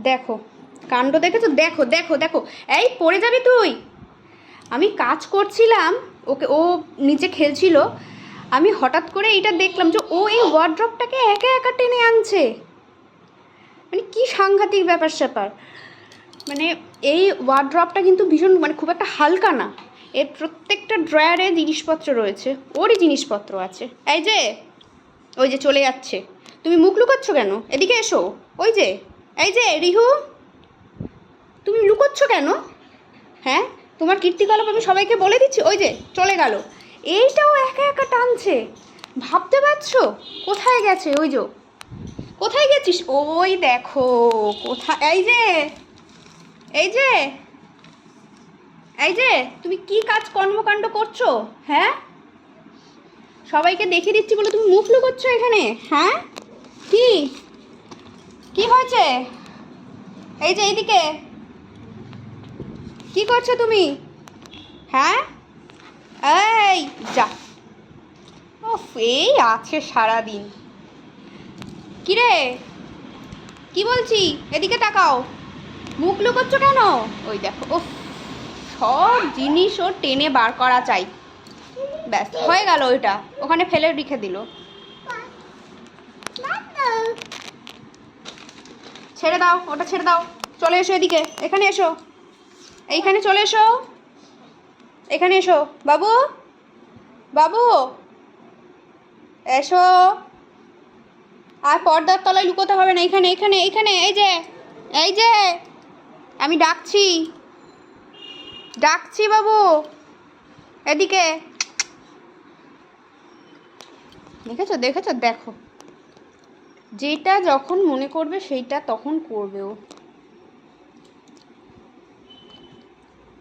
দেখো কাণ্ড দেখেছো, দেখো দেখো দেখো, এই পড়ে যাবি তুই। আমি কাজ করছিলাম, ওকে ও নিচে খেলছিল, আমি হঠাৎ করে এইটা দেখলাম যে ও এই ওয়ার্ড্রপটাকে একা একা টেনে আনছে। মানে কি সাংঘাতিক ব্যাপার স্যাপার। মানে এই ওয়ার্ড্রপটা কিন্তু ভীষণ মানে খুব একটা হালকা না, এর প্রত্যেকটা ড্রয়ারে জিনিসপত্র রয়েছে, ওরই জিনিসপত্র আছে। এই যে ওই যে চলে যাচ্ছে, তুমি মুখ লুকাচ্ছ কেন? এদিকে এসো। ওই যে এই যে রিহু, তুমি লুকোচ্ছ কেন? হ্যাঁ, তোমার কীর্তিকলাপ আমি সবাইকে বলে দিচ্ছি। ওই যে চলে গেল, এইটাও একা একা টানছে। ভাবতে পারছো কোথায় গেছে? ওই যে কোথায় গেছিস? ওই দেখো কোথায়, এই যে এই যে এই যে তুমি কি কাজ কর্মকাণ্ড করছো? হ্যাঁ, সবাইকে দেখিয়ে দিচ্ছি বলে তুমি মুখ লুকোচ্ছ এখানে? হ্যাঁ, কি কি হয়েছে? এই যে এইদিকে কি করছো তুমি? হ্যাঁ, এই যা, ওফ এই আছে সারাদিন। কিরে, কি বলছি? এদিকে তাকাও, মুখ লুকোচ্ছ কেন? ওই দেখো, ওফ সব জিনিস ও টেনে বার করা চাই। ব্যাস হয়ে গেল, ওইটা ওখানে ফেলে রেখে দিল। ছেড়ে দাও, ওটা ছেড়ে দাও। চলে এসো এদিকে, এখানে এসো, এইখানে চলে এসো, এখানে এসো। বাবু, বাবু এসো। আর পর্দার তলায় লুকোতে হবে না, এখানে এখানে এখানে, এই যে এই যে আমি ডাকছি, ডাকছি বাবু, এদিকে। দেখেছো দেখেছো, দেখো যেটা যখন মনে করবে সেইটা তখন করবে ও।